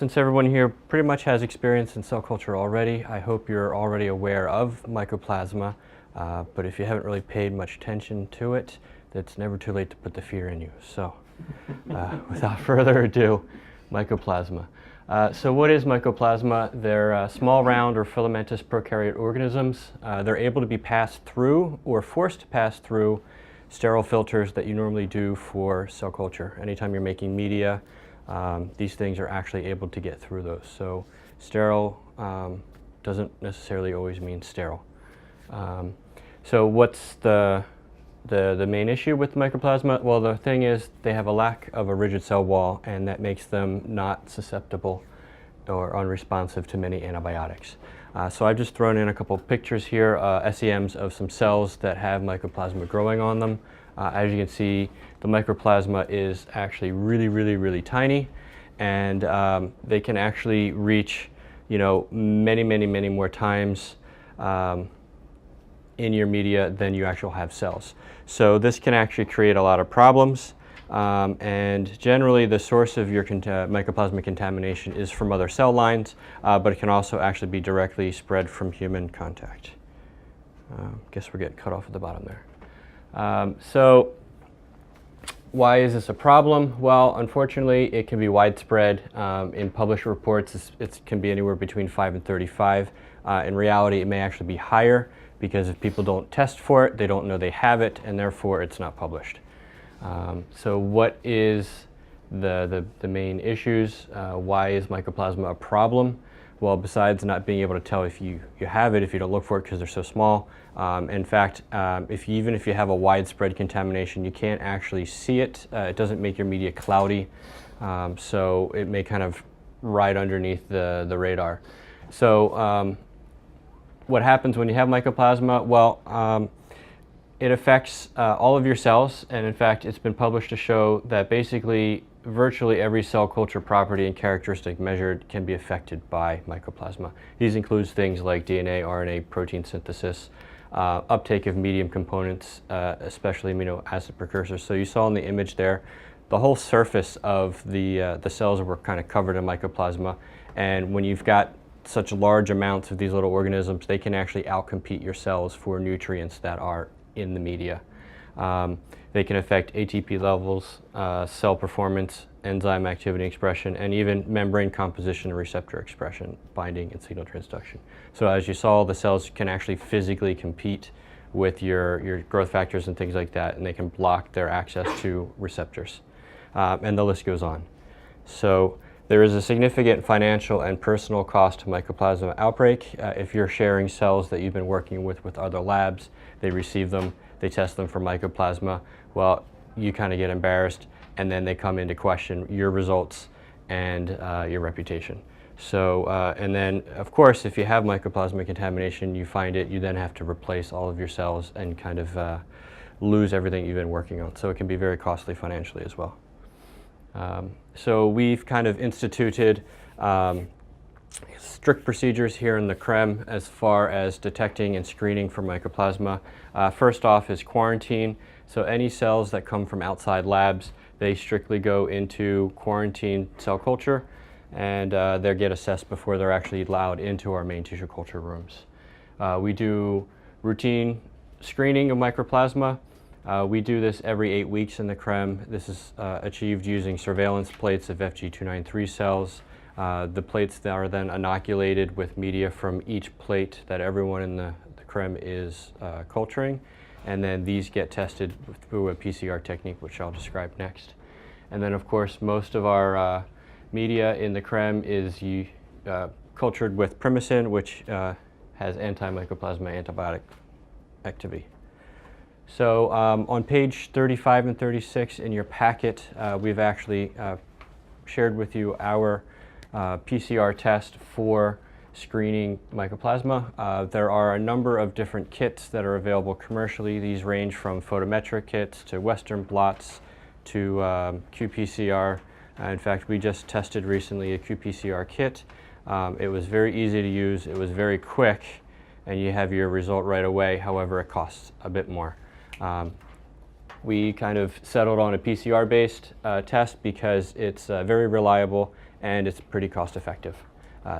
since everyone here pretty much has experience in cell culture already, I hope you're already aware of Mycoplasma, but if you haven't really paid much attention to it, it's never too late to put the fear in you. So without further ado, Mycoplasma. So what is Mycoplasma? They're small, round, or filamentous prokaryote organisms. They're able to be passed through or forced to pass through sterile filters that you normally do for cell culture. Anytime you're making media, these things are actually able to get through those. So sterile doesn't necessarily always mean sterile. So what's the main issue with Mycoplasma? Well, the thing is they have a lack of a rigid cell wall, and that makes them not susceptible or unresponsive to many antibiotics. So I've just thrown in a couple pictures here, SEMs of some cells that have Mycoplasma growing on them. As you can see, the Mycoplasma is actually really tiny, and they can actually reach, many more times in your media than you actually have cells. So this can actually create a lot of problems, and generally the source of your Mycoplasma contamination is from other cell lines, but it can also actually be directly spread from human contact. Guess we're getting cut off at the bottom there. So why is this a problem? Well, unfortunately, it can be widespread. In published reports, it can be anywhere between 5 and 35. In reality, it may actually be higher, because if people don't test for it, they don't know they have it, and therefore it's not published. So what is the main issues? Why is Mycoplasma a problem? Well, besides not being able to tell if you have it, if you don't look for it because they're so small, in fact, even if you have a widespread contamination, you can't actually see it. It doesn't make your media cloudy, so it may kind of ride underneath the radar. So what happens when you have Mycoplasma? Well, it affects all of your cells, and in fact it's been published to show that basically virtually every cell culture property and characteristic measured can be affected by Mycoplasma. These includes things like DNA, RNA, protein synthesis, uptake of medium components, especially amino acid precursors. So you saw in the image there, the whole surface of the cells were kind of covered in Mycoplasma, and when you've got such large amounts of these little organisms, they can actually outcompete your cells for nutrients that are in the media. They can affect ATP levels, cell performance, enzyme activity and expression, and even membrane composition and receptor expression, binding and signal transduction. So as you saw, the cells can actually physically compete with your growth factors and things like that, and they can block their access to receptors. And the list goes on. So there is a significant financial and personal cost to Mycoplasma outbreak. If you're sharing cells that you've been working with other labs, they receive them, they test them for Mycoplasma, well, you kind of get embarrassed, and then they come into question your results and your reputation. So, and then, of course, if you have Mycoplasma contamination, you find it, you then have to replace all of your cells and kind of lose everything you've been working on. So it can be very costly financially as well. So we've kind of instituted strict procedures here in the CREM as far as detecting and screening for Mycoplasma. First off is quarantine. So any cells that come from outside labs, they strictly go into quarantine cell culture, and they get assessed before they're actually allowed into our main tissue culture rooms. We do routine screening of Mycoplasma. We do this every 8 weeks in the CREM. This is achieved using surveillance plates of FG293 cells. The plates that are then inoculated with media from each plate that everyone in the CREM is culturing, and then these get tested through a PCR technique, which I'll describe next. And then, of course, most of our media in the CREM is cultured with primicin, which has anti-Mycoplasma antibiotic activity. So on page 35 and 36 in your packet, we've actually shared with you our PCR test for screening Mycoplasma. There are a number of different kits that are available commercially. These range from photometric kits to Western blots to qPCR. In fact, we just tested recently a qPCR kit. It was very easy to use, it was very quick, and you have your result right away. However, it costs a bit more. We kind of settled on a PCR-based test because it's very reliable and it's pretty cost effective.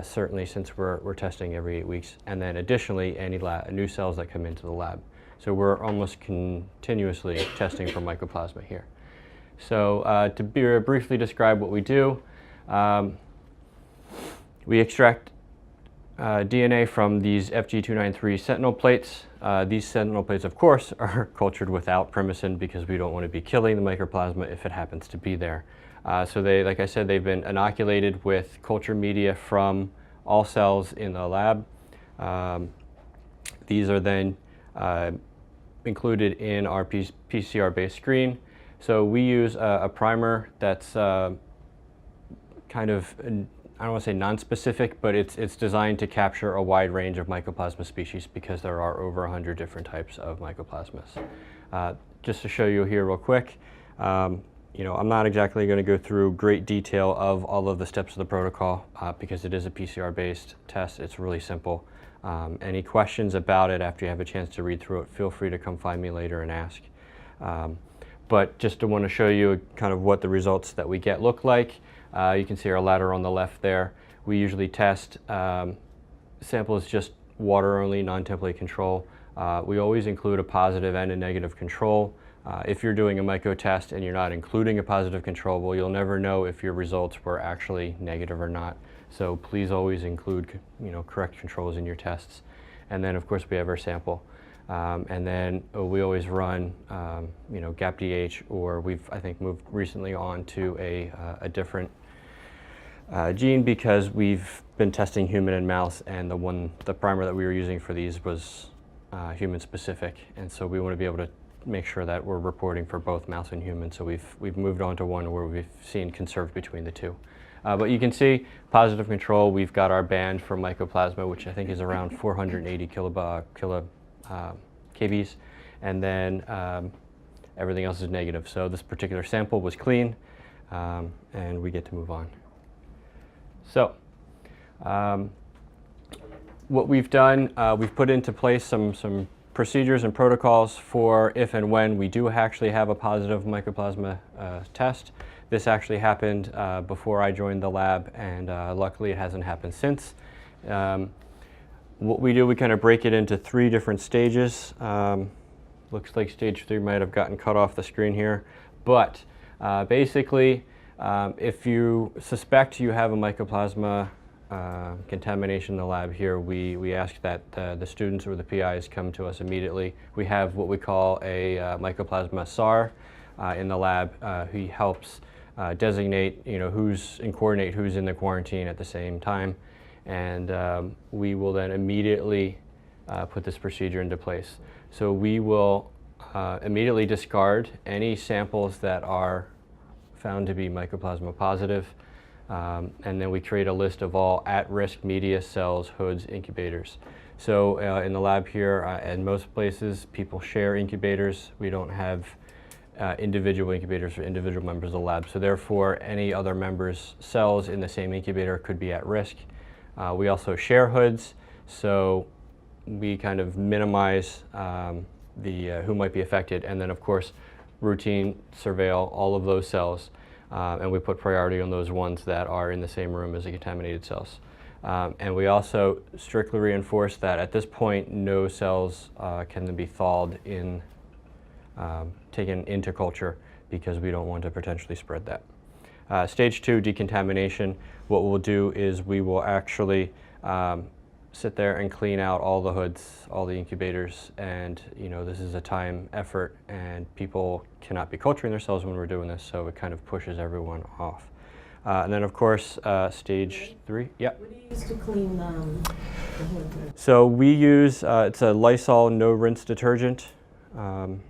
Certainly since we're testing every 8 weeks, and then additionally any new cells that come into the lab. So we're almost continuously testing for mycoplasma here. So to briefly describe what we do, we extract DNA from these FG293 sentinel plates. These sentinel plates, of course, are cultured without primucin because we don't want to be killing the mycoplasma if it happens to be there. So they, like I said, they've been inoculated with culture media from all cells in the lab. These are then included in our PCR-based screen. So we use a primer that's kind of, I don't want to say non-specific, but it's designed to capture a wide range of Mycoplasma species because there are over 100 different types of Mycoplasmas. Just to show you here real quick, you know, I'm not exactly going to go through great detail of all of the steps of the protocol because it is a PCR-based test. It's really simple. Any questions about it after you have a chance to read through it, feel free to come find me later and ask. But just to want to show you kind of what the results that we get look like. You can see our ladder on the left there. We usually test samples just water only, non-template control. We always include a positive and a negative control. If you're doing a myco test and you're not including a positive control, well, you'll never know if your results were actually negative or not. So please always include, you know, correct controls in your tests. And then, of course, we have our sample. And then we always run, you know, GAP-DH, or we've, I think, moved recently on to a different gene because we've been testing human and mouse, and the primer that we were using for these was human specific, and so we want to be able to make sure that we're reporting for both mouse and human. So we've moved on to one where we've seen conserved between the two. But you can see positive control. We've got our band for Mycoplasma, which I think is around 480 kBs, and then everything else is negative. So this particular sample was clean, and we get to move on. So what we've done, we've put into place some procedures and protocols for if and when we do actually have a positive Mycoplasma test. This actually happened before I joined the lab, and luckily it hasn't happened since. What we do, we kind of break it into 3 different stages. Looks like stage 3 might have gotten cut off the screen here, but basically if you suspect you have a Mycoplasma contamination in the lab here, we ask that the students or the PIs come to us immediately. We have what we call a Mycoplasma SAR in the lab. He helps designate, you know, and coordinate who's in the quarantine at the same time, and we will then immediately put this procedure into place. So we will immediately discard any samples that are found to be Mycoplasma positive. And then we create a list of all at-risk media, cells, hoods, incubators. So in the lab here, in most places, people share incubators. We don't have individual incubators for individual members of the lab. So therefore, any other members' cells in the same incubator could be at risk. We also share hoods, so we kind of minimize who might be affected. And then, of course, routine surveil all of those cells. And we put priority on those ones that are in the same room as the contaminated cells. And we also strictly reinforce that at this point, no cells can be thawed taken into culture because we don't want to potentially spread that. Stage 2, decontamination. What we'll do is we will actually sit there and clean out all the hoods, all the incubators, and you know, this is a time effort, and people cannot be culturing their cells when we're doing this, so it kind of pushes everyone off. And then, of course, stage 3. Yeah. What do you use to clean the hood? So we use it's a Lysol no rinse detergent, and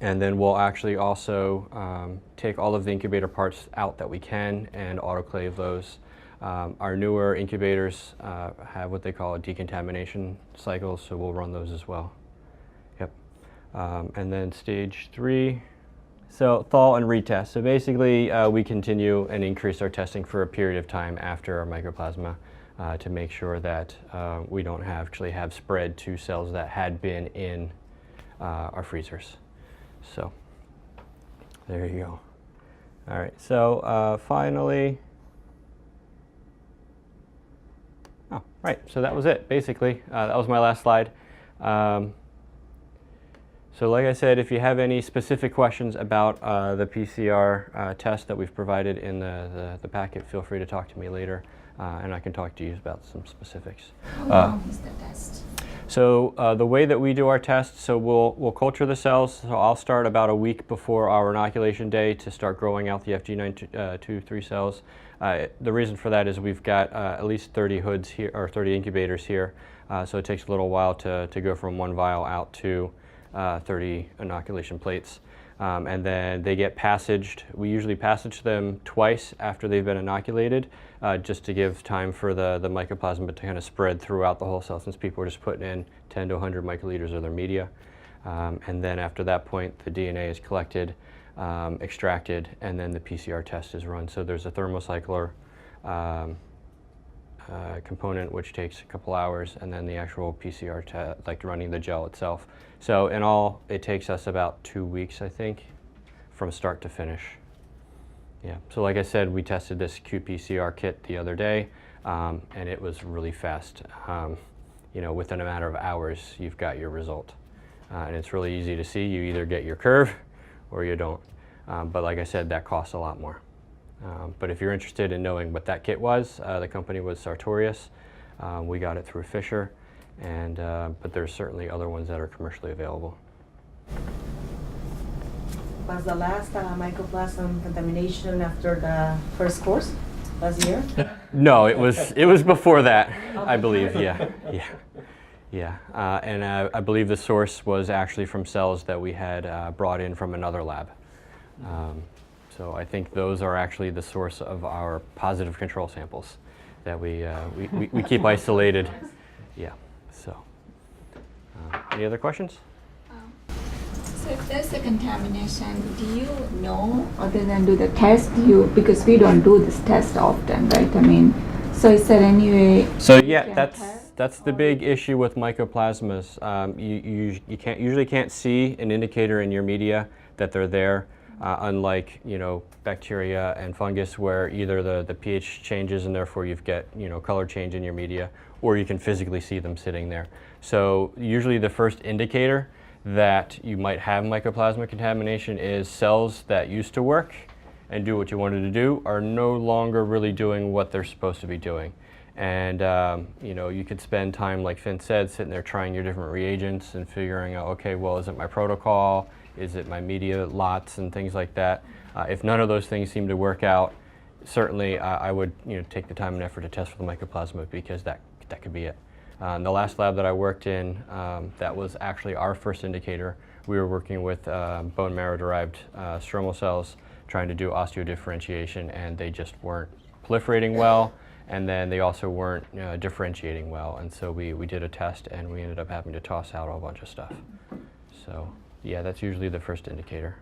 then we'll actually also take all of the incubator parts out that we can and autoclave those. Our newer incubators have what they call a decontamination cycle, so we'll run those as well. Yep. And then stage 3, so thaw and retest. So basically, we continue and increase our testing for a period of time after our Mycoplasma to make sure that we don't actually have spread to cells that had been in our freezers. So there you go. All right, so finally, Oh, right. So that was it, basically. That was my last slide. So like I said, if you have any specific questions about the PCR test that we've provided in the packet, feel free to talk to me later, and I can talk to you about some specifics. How long is the test? So the way that we do our test, so we'll culture the cells. So I'll start about a week before our inoculation day to start growing out the FG923 cells. The reason for that is we've got at least 30 hoods here, or 30 incubators here, so it takes a little while to go from one vial out to 30 inoculation plates. And then they get passaged. We usually passage them twice after they've been inoculated, just to give time for the mycoplasma to kind of spread throughout the whole cell, since people are just putting in 10 to 100 microliters of their media. And then after that point, the DNA is collected, extracted, and then the PCR test is run. So there's a thermocycler component, which takes a couple hours, and then the actual PCR test, like running the gel itself. So in all, it takes us about 2 weeks, I think, from start to finish. Yeah, so like I said, we tested this qPCR kit the other day, and it was really fast. You know, within a matter of hours, you've got your result. And it's really easy to see. You either get your curve or you don't. But like I said, that costs a lot more. But if you're interested in knowing what that kit was, the company was Sartorius. We got it through Fisher, and but there's certainly other ones that are commercially available. Was the last mycoplasma contamination after the first course last year? No, it was before that, I believe. Yeah. And I believe the source was actually from cells that we had brought in from another lab. So I think those are actually the source of our positive control samples that we keep isolated. Yeah. So, any other questions? So if there's a contamination, do you know, other than do the test, because we don't do this test often, right? I mean, so is there any way? So yeah, that's the big issue with mycoplasmas. You usually can't see an indicator in your media that they're there. Unlike, you know, bacteria and fungus, where either the pH changes and therefore you get, you know, color change in your media, or you can physically see them sitting there. So usually the first indicator that you might have mycoplasma contamination is cells that used to work and do what you wanted to do are no longer really doing what they're supposed to be doing. And you know, you could spend time, like Finn said, sitting there trying your different reagents and figuring out, okay, well, is it my protocol? Is it my media lots and things like that? If none of those things seem to work out, certainly I would, you know, take the time and effort to test for the mycoplasma, because that could be it. In the last lab that I worked in, that was actually our first indicator. We were working with bone marrow-derived stromal cells, trying to do osteodifferentiation, and they just weren't proliferating well, and then they also weren't differentiating well. And so we did a test, and we ended up having to toss out a whole bunch of stuff. So yeah, that's usually the first indicator.